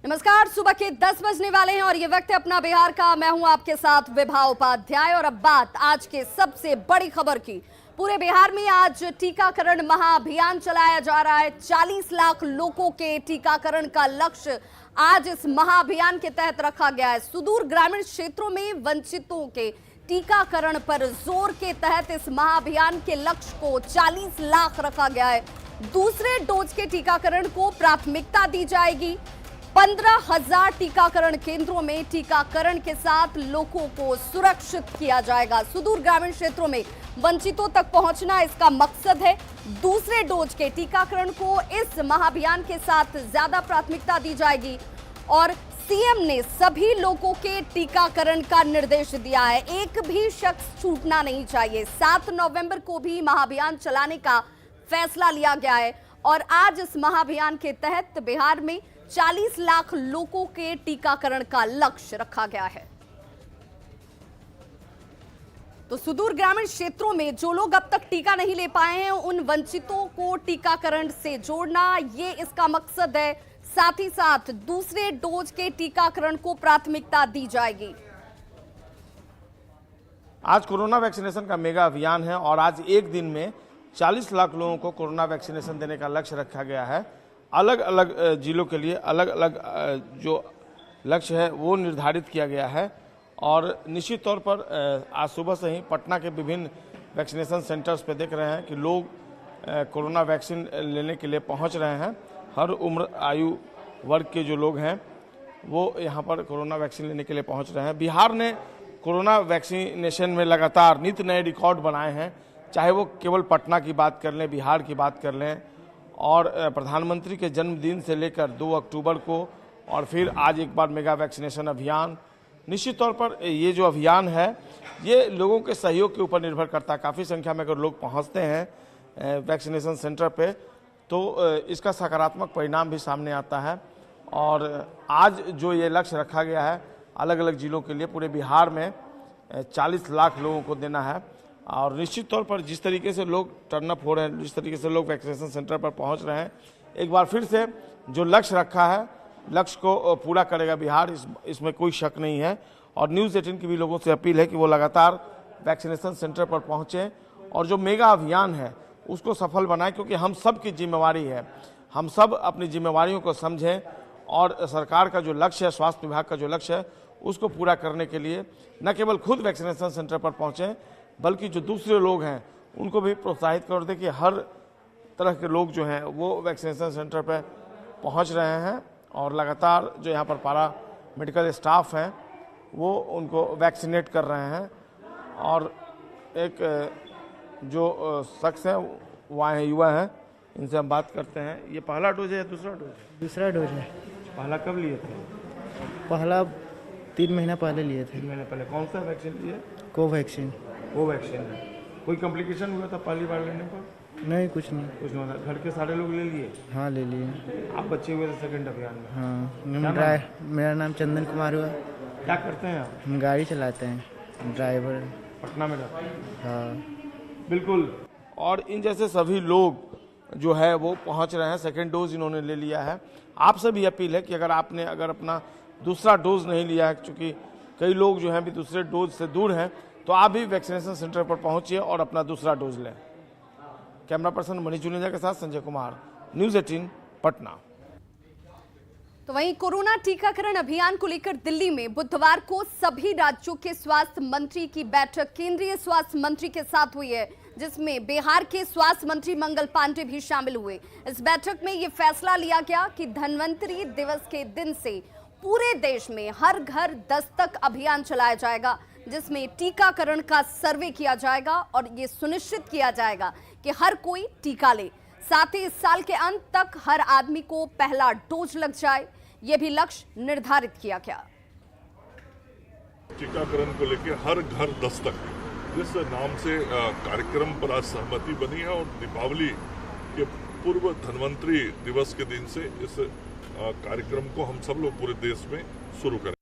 नमस्कार, सुबह के 10 बजने वाले हैं और ये वक्त है अपना बिहार का। मैं हूं आपके साथ विभा उपाध्याय और अब बात आज के सबसे बड़ी खबर की। पूरे बिहार में आज टीकाकरण महाअभियान चलाया जा रहा है। 40 लाख लोगों के टीकाकरण का लक्ष्य आज इस महाअभियान के तहत रखा गया है। सुदूर ग्रामीण क्षेत्रों में वंचितों के टीकाकरण पर जोर के तहत इस महाअभियान के लक्ष्य को 40 लाख रखा गया है। दूसरे डोज के टीकाकरण को प्राथमिकता दी जाएगी। 15,000 टीकाकरण केंद्रों में टीकाकरण के साथ लोगों को सुरक्षित किया जाएगा। सुदूर ग्रामीण क्षेत्रों में वंचितों तक पहुंचना इसका मकसद है। दूसरे डोज के टीकाकरण को इस महाअभियान के साथ ज्यादा प्राथमिकता दी जाएगी और सीएम ने सभी लोगों के टीकाकरण का निर्देश दिया है। एक भी शख्स छूटना नहीं चाहिए। 7 नवंबर को भी महाअभियान चलाने का फैसला लिया गया है और आज इस महाअभियान के तहत बिहार में 40 लाख लोगों के टीकाकरण का लक्ष्य रखा गया है। तो सुदूर ग्रामीण क्षेत्रों में जो लोग अब तक टीका नहीं ले पाए हैं, उन वंचितों को टीकाकरण से जोड़ना, ये इसका मकसद है। साथ ही साथ दूसरे डोज के टीकाकरण को प्राथमिकता दी जाएगी। आज कोरोना वैक्सीनेशन का मेगा अभियान है और आज एक दिन में 40 लाख लोगों को कोरोना वैक्सीनेशन देने का लक्ष्य रखा गया है। अलग अलग जिलों के लिए अलग अलग जो लक्ष्य है वो निर्धारित किया गया है और निश्चित तौर पर आज सुबह से ही पटना के विभिन्न वैक्सीनेशन सेंटर्स पे देख रहे हैं कि लोग कोरोना वैक्सीन लेने के लिए पहुंच रहे हैं। हर उम्र आयु वर्ग के जो लोग हैं वो यहाँ पर कोरोना वैक्सीन लेने के लिए पहुँच रहे हैं। बिहार ने कोरोना वैक्सीनेशन में लगातार नित नए रिकॉर्ड बनाए हैं, चाहे वो केवल पटना की बात कर लें, बिहार की बात कर लें और प्रधानमंत्री के जन्मदिन से लेकर 2 अक्टूबर को और फिर आज एक बार मेगा वैक्सीनेशन अभियान। निश्चित तौर पर ये जो अभियान है ये लोगों के सहयोग के ऊपर निर्भर करता है। काफ़ी संख्या में अगर लोग पहुंचते हैं वैक्सीनेशन सेंटर पे तो इसका सकारात्मक परिणाम भी सामने आता है। और आज जो ये लक्ष्य रखा गया है अलग अलग जिलों के लिए पूरे बिहार में 40 लाख लोगों को देना है और निश्चित तौर पर जिस तरीके से लोग टर्नअप हो रहे हैं, जिस तरीके से लोग वैक्सीनेशन सेंटर पर पहुंच रहे हैं, एक बार फिर से जो लक्ष्य रखा है लक्ष्य को पूरा करेगा बिहार, इसमें कोई शक नहीं है। और न्यूज़ 18 की भी लोगों से अपील है कि वो लगातार वैक्सीनेशन सेंटर पर पहुंचें और जो मेगा अभियान है उसको सफल बनाएं, क्योंकि हम सब की जिम्मेवारी है। हम सब अपनी जिम्मेवारियों को समझें और सरकार का जो लक्ष्य है, स्वास्थ्य विभाग का जो लक्ष्य है, उसको पूरा करने के लिए न केवल खुद वैक्सीनेशन सेंटर पर पहुँचें बल्कि जो दूसरे लोग हैं उनको भी प्रोत्साहित कर दें कि हर तरह के लोग जो हैं वो वैक्सीनेशन सेंटर पर पहुंच रहे हैं और लगातार जो यहाँ पर पारा मेडिकल स्टाफ हैं वो उनको वैक्सीनेट कर रहे हैं। और एक जो शख्स हैं वो आए हैं, युवा हैं, इनसे हम बात करते हैं। ये पहला डोज है या दूसरा डोज है? दूसरा डोज है। पहला कब लिए थे? पहला 3 महीना पहले लिए थे। 3 महीने पहले। कौन सा वैक्सीन लिए? कोवैक्सीन। वो वैक्सीन है। कोई कॉम्प्लिकेशन हुआ था पहली बार लेने पर? नहीं, कुछ नहीं। कुछ नहीं होता। घर के सारे लोग ले लिए? हाँ, ले लिए। आप बच्चे हुए थे सेकंड अभियान में? हाँ। मेरा नाम चंदन कुमार हुआ। क्या करते हैं आप? हम गाड़ी चलाते हैं, ड्राइवर। पटना में रहते हैं? हाँ, बिल्कुल। और इन जैसे सभी लोग जो है वो पहुंच रहे हैं। सेकंड डोज इन्होंने ले लिया है। आपसे भी अपील है कि अगर आपने अपना दूसरा डोज नहीं लिया है, क्योंकि कई लोग जो हैं भी दूसरे डोज से दूर हैं, तो आप भी वैक्सीनेशन सेंटर पर पहुंचिए और अपना दूसरा डोज लें। कैमरा पर्सन मनीष जुनेजा के साथ संजय कुमार, न्यूज़ 18 पटना। तो वहीं कोरोना टीकाकरण अभियान को लेकर दिल्ली में बुधवार को सभी राज्यों के स्वास्थ्य मंत्री की बैठक केंद्रीय स्वास्थ्य मंत्री के साथ हुई है, जिसमें बिहार के स्वास्थ्य मंत्री मंगल पांडे भी शामिल हुए। इस बैठक में यह फैसला लिया गया कि धन्वंतरी दिवस के दिन से पूरे देश में हर घर दस्तक अभियान चलाया जाएगा, जिसमें टीकाकरण का सर्वे किया जाएगा और ये सुनिश्चित किया जाएगा कि हर कोई टीका ले। साथ ही इस साल के अंत तक हर आदमी को पहला डोज लग जाए, ये भी लक्ष्य निर्धारित किया गया। टीकाकरण को लेकर हर घर दस्तक, जिस नाम से कार्यक्रम पर आज सहमति बनी है और दीपावली के पूर्व धन्वंतरी दिवस के दिन से इस कार्यक्रम को हम सब लोग पूरे देश में शुरू करें।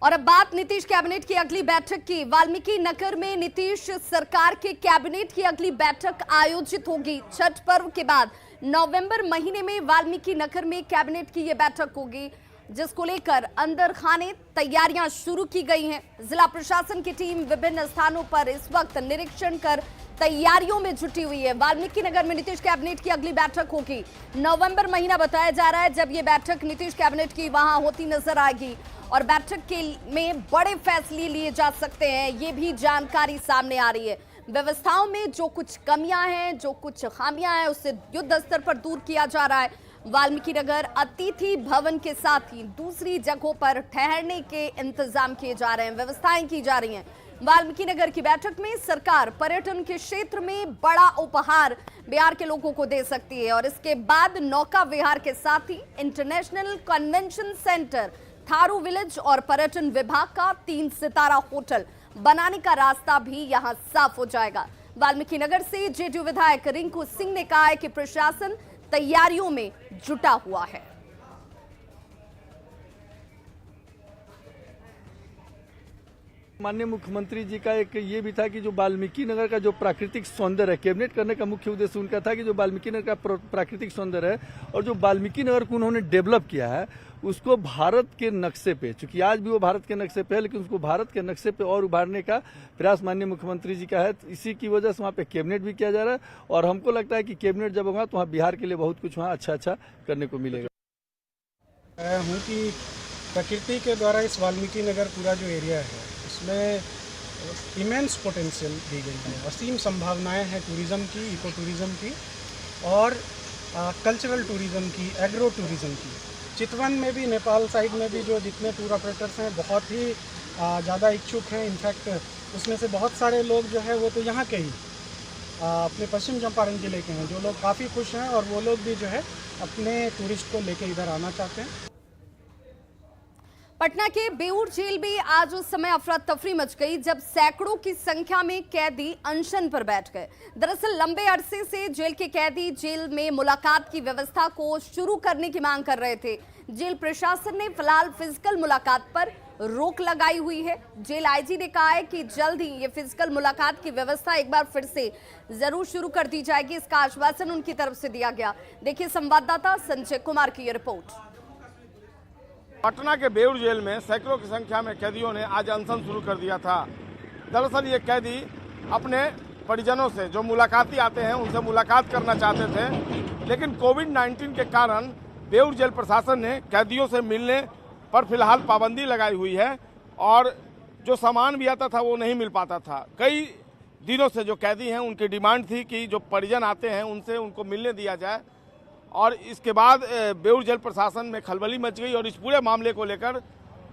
और अब बात नीतीश कैबिनेट की अगली बैठक की। वाल्मीकि नगर में नीतीश सरकार के कैबिनेट की अगली बैठक आयोजित होगी। छठ पर्व के बाद नवंबर महीने में वाल्मीकि नगर में कैबिनेट की यह बैठक होगी, जिसको लेकर अंदर खाने तैयारियां शुरू की गई हैं। जिला प्रशासन की टीम विभिन्न स्थानों पर इस वक्त निरीक्षण कर तैयारियों में जुटी हुई है। वाल्मीकि नगर में नीतीश कैबिनेट की अगली बैठक होगी। नवंबर महीना बताया जा रहा है जब ये बैठक नीतीश कैबिनेट की वहां होती नजर आएगी और बैठक के में बड़े फैसले लिए जा सकते हैं, ये भी जानकारी सामने आ रही है। व्यवस्थाओं में जो कुछ कमियां हैं, जो कुछ खामियां हैं, उससे युद्ध स्तर पर दूर किया जा रहा है। वाल्मीकि नगर अतिथि भवन के साथ ही दूसरी जगहों पर ठहरने के इंतजाम किए जा रहे हैं, व्यवस्थाएं की जा रही हैं। वाल्मीकि नगर की बैठक में सरकार पर्यटन के क्षेत्र में बड़ा उपहार बिहार के लोगों को दे सकती है और इसके बाद नौका विहार के साथ ही international convention centre, Tharu village और पर्यटन विभाग का 3 सितारा होटल बनाने का रास्ता भी यहां साफ हो जाएगा। वाल्मीकि नगर से जेडीयू विधायक रिंकू सिंह ने कहा है कि प्रशासन तैयारियों में जुटा हुआ है। माननीय मुख्यमंत्री जी का एक ये भी था कि जो वाल्मीकि नगर का जो प्राकृतिक सौंदर्य है, कैबिनेट करने का मुख्य उद्देश्य उनका था कि जो वाल्मीकि नगर का प्राकृतिक सौंदर्य है और जो वाल्मीकि नगर को उन्होंने डेवलप किया है उसको भारत के नक्शे पे, चूंकि आज भी वो भारत के नक्शे पे है, लेकिन उसको भारत के नक्शे पे और उभारने का प्रयास माननीय मुख्यमंत्री जी का है। इसी की वजह से वहाँ पे कैबिनेट भी किया जा रहा है और हमको लगता है कि कैबिनेट जब होगा तो वहाँ बिहार के लिए बहुत कुछ वहाँ अच्छा करने को मिलेगा। हूँ कि प्रकृति के द्वारा इस वाल्मीकि नगर पूरा जो एरिया है उसमें इमेंस पोटेंशियल दी गई है, असीम संभावनाएं हैं टूरिज़्म की, इको टूरिज़्म की और कल्चरल टूरिज़्म की, एग्रो टूरिज़्म की। चितवन में भी, नेपाल साइड में भी जो जितने टूर ऑपरेटर्स हैं बहुत ही ज़्यादा इच्छुक हैं। इनफैक्ट उसमें से बहुत सारे लोग जो है वो तो यहाँ के ही अपने पश्चिम चंपारण जिले के हैं, जो लोग काफ़ी खुश हैं और वो लोग भी जो है अपने टूरिस्ट को लेके इधर आना चाहते हैं। पटना के बेऊर जेल में आज उस समय अफरा तफरी मच गई जब सैकड़ों की संख्या में कैदी अनशन पर बैठ गए। दरअसल लंबे अरसे से जेल के कैदी जेल में मुलाकात की व्यवस्था को शुरू करने की मांग कर रहे थे। जेल प्रशासन ने फिलहाल फिजिकल मुलाकात पर रोक लगाई हुई है। जेल आईजी ने कहा है कि जल्द ही ये फिजिकल मुलाकात की व्यवस्था एक बार फिर से जरूर शुरू कर दी जाएगी, इसका आश्वासन उनकी तरफ से दिया गया। देखिए संवाददाता संजय कुमार की ये रिपोर्ट। पटना के बेऊर जेल में सैकड़ों की संख्या में कैदियों ने आज अनशन शुरू कर दिया था। दरअसल ये कैदी अपने परिजनों से जो मुलाकाती आते हैं उनसे मुलाकात करना चाहते थे, लेकिन कोविड-19 के कारण बेऊर जेल प्रशासन ने कैदियों से मिलने पर फिलहाल पाबंदी लगाई हुई है और जो सामान भी आता था वो नहीं मिल पाता था। कई दिनों से जो कैदी हैं उनकी डिमांड थी कि जो परिजन आते हैं उनसे उनको मिलने दिया जाए और इसके बाद बेऊर जेल प्रशासन में खलबली मच गई और इस पूरे मामले को लेकर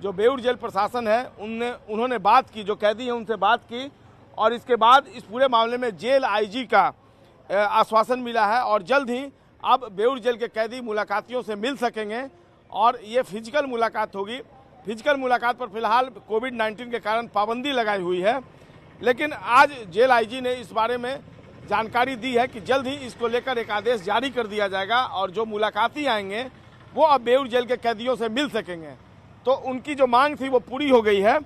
जो बेऊर जेल प्रशासन है उन्होंने बात की, जो कैदी हैं उनसे बात की और इसके बाद इस पूरे मामले में जेल आईजी का आश्वासन मिला है और जल्द ही अब बेऊर जेल के कैदी मुलाकातियों से मिल सकेंगे और ये फिजिकल मुलाकात होगी। फिजिकल मुलाकात पर फिलहाल कोविड-19 के कारण पाबंदी लगाई हुई है, लेकिन आज जेल आईजी ने इस बारे में जानकारी दी है कि जल्द ही इसको लेकर एक आदेश जारी कर दिया जाएगा और जो मुलाकाती आएंगे वो अब बेऊर जेल के कैदियों से मिल सकेंगे। तो उनकी जो मांग थी वो पूरी हो गई है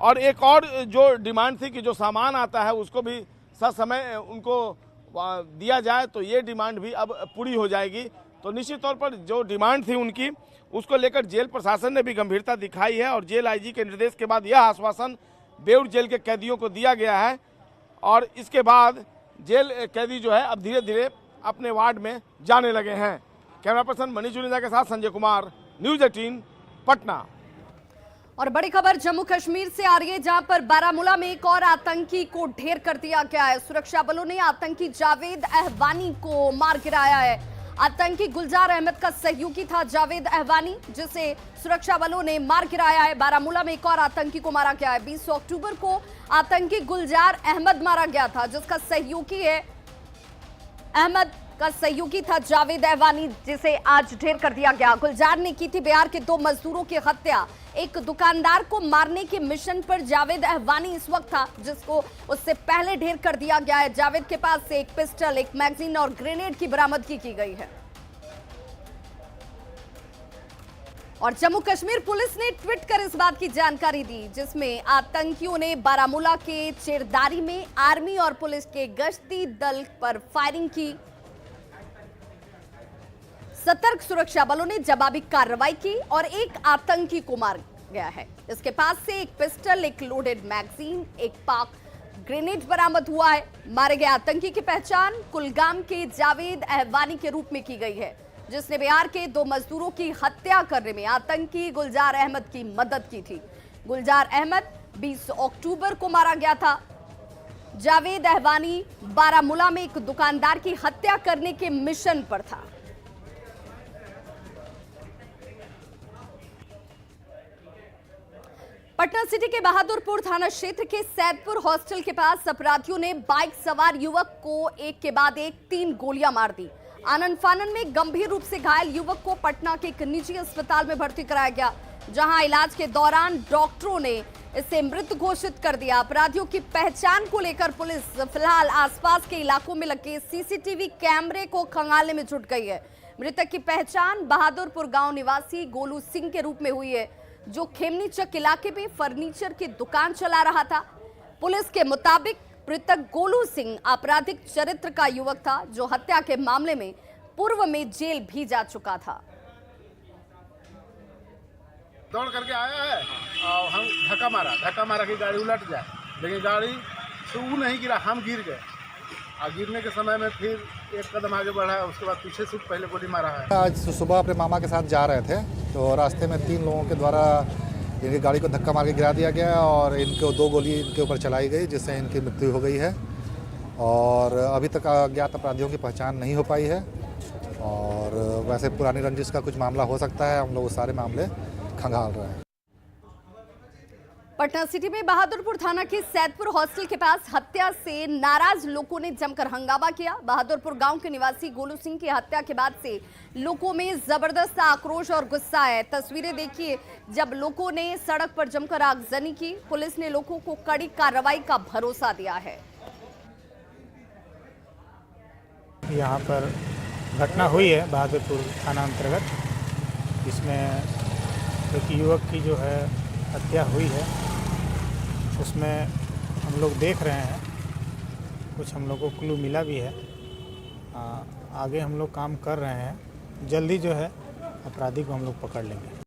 और एक और जो डिमांड थी कि जो सामान आता है उसको भी ससमय उनको दिया जाए, तो ये डिमांड भी अब पूरी हो जाएगी। तो निश्चित तौर पर जो डिमांड थी उनकी, उसको लेकर जेल प्रशासन ने भी गंभीरता दिखाई है और जेल आईजी के निर्देश के बाद यह आश्वासन बेऊर जेल के कैदियों को दिया गया है और इसके बाद जेल कैदी जो है अब धीरे धीरे अपने वार्ड में जाने लगे हैं। कैमरा पर्सन मनीष जुनेजा के साथ संजय कुमार, न्यूज़ 18 पटना। और बड़ी खबर जम्मू कश्मीर से आ रही है, जहां पर बारामूला में एक और आतंकी को ढेर कर दिया गया है। सुरक्षा बलों ने आतंकी जावेद अहवानी को मार गिराया है। आतंकी गुलजार अहमद का सहयोगी था जावेद अहवानी, जिसे सुरक्षा बलों ने मार गिराया है। बारामूला में एक और आतंकी को मारा गया है। 20 अक्टूबर को आतंकी गुलजार अहमद मारा गया था, जिसका सहयोगी है अहमद का सहयोगी था जावेद अहवानी, जिसे आज ढेर कर दिया गया। गुलजार ने की थी बिहार के 2 मजदूरों की हत्या। एक दुकानदार को मारने के मिशन पर जावेद अहवानी इस वक्त था, जिसको उससे पहले ढेर कर दिया गया है। जावेद के पास से एक पिस्टल, एक मैगजीन और ग्रेनेड की बरामदगी की गई है। और जम्मू कश्मीर पुलिस ने ट्वीट कर इस बात की जानकारी दी, जिसमें आतंकियों ने बारामूला के चेरदारी में आर्मी और पुलिस के गश्ती दल पर फायरिंग की। सतर्क सुरक्षा बलों ने जवाबी कार्रवाई की और एक आतंकी को मार गया है। इसके पास से एक पिस्टल, एक लोडेड मैगजीन, एक पाक ग्रेनेड बरामद हुआ है। मारे गए आतंकी की पहचान कुलगाम के जावेद अहवानी के रूप में की गई है, जिसने बिहार के 2 मजदूरों की हत्या करने में आतंकी गुलजार अहमद की मदद की थी। गुलजार अहमद 20 अक्टूबर को मारा गया था। जावेद अहवानी बारामूला में एक दुकानदार की हत्या करने के मिशन पर था। पटना सिटी के बहादुरपुर थाना क्षेत्र के सैदपुर हॉस्टल के पास अपराधियों ने बाइक सवार युवक को एक के बाद एक 3 गोलियां मार दी। आनंद फानन में गंभीर रूप से घायल युवक को पटना के एक निजी अस्पताल में भर्ती कराया गया, जहां इलाज के दौरान डॉक्टरों ने इसे मृत घोषित कर दिया। अपराधियों की पहचान को लेकर पुलिस फिलहाल आसपास के इलाकों में लगे सीसीटीवी कैमरे को खंगालने में जुट गई है। मृतक की पहचान बहादुरपुर गांव निवासी गोलू सिंह के रूप में हुई है, जो खेमनी चक इलाके में फर्नीचर की दुकान चला रहा था। पुलिस के मुताबिक मृतक गोलू सिंह आपराधिक चरित्र का युवक था, जो हत्या के मामले में पूर्व में जेल भी जा चुका था। दौड़ करके आया है और हम धक्का मारा कि गाड़ी उलट जाए, लेकिन गाड़ी से वो नहीं गिरा, हम गिर गए। और गिरने के समय में फिर एक कदम आगे बढ़ा, उसके बाद पीछे से पहले गोली मारा है। आज सुबह अपने मामा के साथ जा रहे थे, तो रास्ते में 3 लोगों के द्वारा इनकी गाड़ी को धक्का मार के गिरा दिया गया और इनको 2 गोली इनके ऊपर चलाई गई, जिससे इनकी मृत्यु हो गई है। और अभी तक अज्ञात अपराधियों की पहचान नहीं हो पाई है। और वैसे पुरानी रंजिश का कुछ मामला हो सकता है, हम लोग वो सारे मामले खंगाल रहे हैं। पटना सिटी में बहादुरपुर थाना के सैदपुर हॉस्टल के पास हत्या से नाराज लोगों ने जमकर हंगामा किया। बहादुरपुर गांव के निवासी गोलू सिंह की हत्या के बाद से लोगों में जबरदस्त आक्रोश और गुस्सा है। तस्वीरें देखिए, जब लोगों ने सड़क पर जमकर आगजनी की। पुलिस ने लोगों को कड़ी कार्रवाई का भरोसा दिया है। यहाँ पर घटना हुई है बहादुरपुर थाना अंतर्गत, इसमें एक युवक की जो है हत्या हुई है। उसमें हम लोग देख रहे हैं, कुछ हम लोग को क्लू मिला भी है। आगे हम लोग काम कर रहे हैं, जल्दी जो है अपराधी को हम लोग पकड़ लेंगे।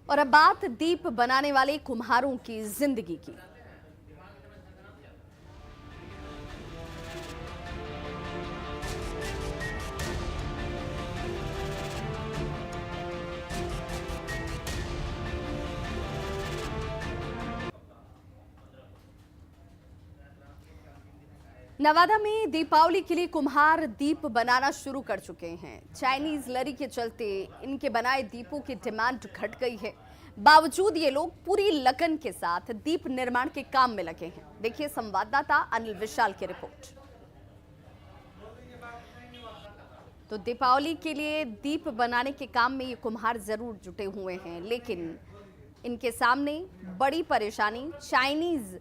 और अब बात दीप बनाने वाले कुम्हारों की जिंदगी की। नवादा में दीपावली के लिए कुम्हार दीप बनाना शुरू कर चुके हैं। चाइनीज लरी के चलते इनके बनाए दीपों की डिमांड घट गई है। बावजूद ये लोग पूरी लगन के साथ दीप निर्माण के काम में लगे हैं। देखिए संवाददाता अनिल विशाल की रिपोर्ट। तो दीपावली के लिए दीप बनाने के काम में ये कुम्हार जरूर जुटे हुए हैं, लेकिन इनके सामने बड़ी परेशानी चाइनीज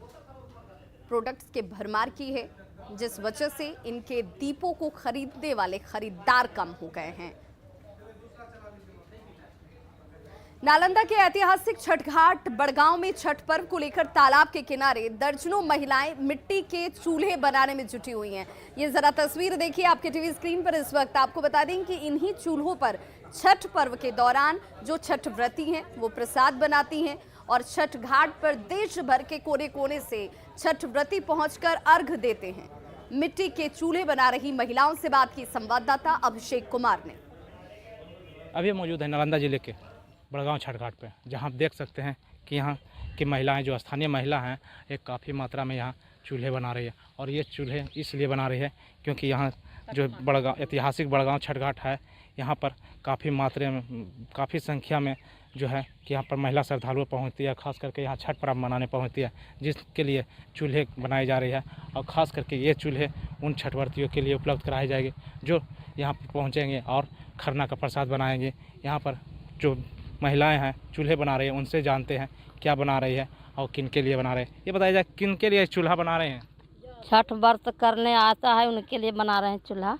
प्रोडक्ट्स के भरमार की है, जिस वजह से इनके दीपों को खरीदने वाले खरीदार कम हो गए हैं। नालंदा के ऐतिहासिक छठ घाट बड़गांव में छठ पर्व को लेकर तालाब के किनारे दर्जनों महिलाएं मिट्टी के चूल्हे बनाने में जुटी हुई हैं। ये जरा तस्वीर देखिए आपके टीवी स्क्रीन पर इस वक्त। आपको बता दें कि इन्हीं चूल्हों पर छठ पर्व के दौरान जो छठ व्रती हैं वो प्रसाद बनाती हैं और छठ घाट पर देश भर के कोने कोने से छठ व्रती पहुंचकर अर्घ देते हैं। मिट्टी के चूल्हे बना रही महिलाओं से बात की संवाददाता अभिषेक कुमार ने। अभी मौजूद है नालंदा जिले के बड़गांव छठ घाट पे, जहां आप देख सकते हैं कि यहाँ की महिलाएं, जो स्थानीय महिला हैं, एक काफ़ी मात्रा में यहाँ चूल्हे बना रही है। और ये चूल्हे इसलिए बना रही है क्योंकि यहाँ जो बड़गांव ऐतिहासिक बड़गांव छठ घाट है, यहाँ पर काफ़ी मात्रा में, काफ़ी संख्या में जो है कि यहाँ पर महिला श्रद्धालु पहुँचती है, खास करके यहाँ छठ पर्व मनाने पहुँचती है, जिसके लिए चूल्हे बनाई जा रही है। और ख़ास करके ये चूल्हे उन छठवर्तियों के लिए उपलब्ध कराए जाएंगे जो यहाँ पर पहुँचेंगे और खरना का प्रसाद बनाएंगे। यहाँ पर जो महिलाएं हैं चूल्हे बना रही हैं, उनसे जानते हैं क्या बना रही है और किन के लिए बना रहे हैं। ये बताया जाए किन के लिए चूल्हा बना रहे हैं? छठ व्रत करने आता है उनके लिए बना रहे हैं चूल्हा।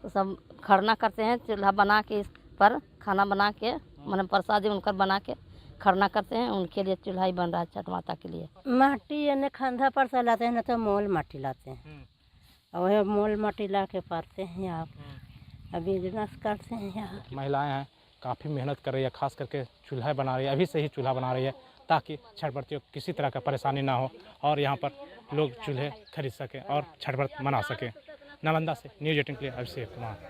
तो सब खरना करते हैं, चूल्हा बना के पर खाना बना के मैंने प्रसादी उनकर बना के खरना करते हैं, उनके लिए चूल्हा ही बन रहा है छठ माता के लिए। माटी यानी खंधा पर से लाते हैं, ना तो मोल माटी लाते हैं और वह मोल माटी ला के पारते हैं यहाँ, अभी बिजनेस करते हैं यहाँ। महिलाएं हैं काफ़ी मेहनत कर रही है, खास करके चूल्हा बना रही है, अभी से ही चूल्हा बना रही है ताकि छठ व्रतियों को किसी तरह का परेशानी ना हो और यहाँ पर लोग चूल्हे खरीद सकें और छठ व्रत मना सकें। नालंदा से न्यूज़ 18 के लिए अभिषेक कुमार।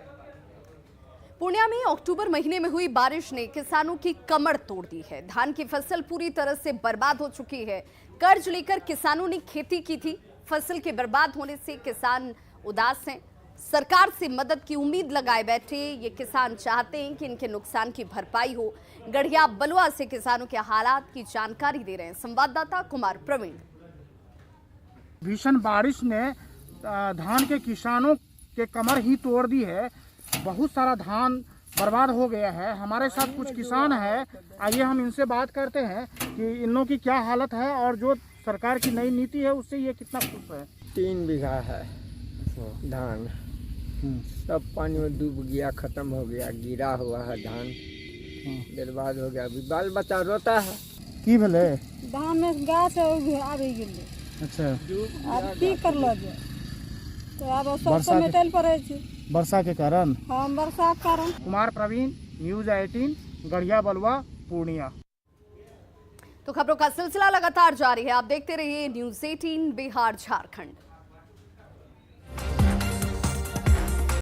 पूर्णिया में अक्टूबर महीने में हुई बारिश ने किसानों की कमर तोड़ दी है। धान की फसल पूरी तरह से बर्बाद हो चुकी है। कर्ज लेकर किसानों ने खेती की थी। फसल के बर्बाद होने से किसान उदास हैं। सरकार से मदद की उम्मीद लगाए बैठे ये किसान चाहते हैं कि इनके नुकसान की भरपाई हो। गढ़िया बलुआ से किसानों के हालात की जानकारी दे रहे हैं संवाददाता कुमार प्रवीण। भीषण बारिश ने धान के किसानों के कमर ही तोड़ दी है। बहुत सारा धान बर्बाद हो गया है। हमारे साथ कुछ किसान हैं, आइए हम इनसे बात करते हैं कि इन लोगों की क्या हालत है और जो सरकार की नई नीति है उससे ये कितना खुश है। 3 बीघा है धान, सब पानी में डूब गया, खत्म हो गया, गिरा हुआ है धान, बर्बाद हो गया। अभी बाल बच्चा रोता है। की भेले धान में गाछ आबि गेलै। अच्छा, अब की करलो जाए, तो अब सब समेटल पड़े छै वर्षा के कारण। हाँ, वर्षा के कारण। कुमार प्रवीण, न्यूज़ 18, गढ़िया बलुआ, पूर्णिया। तो खबरों का सिलसिला लगातार जारी है। आप देखते रहिए न्यूज़ 18 बिहार झारखंड।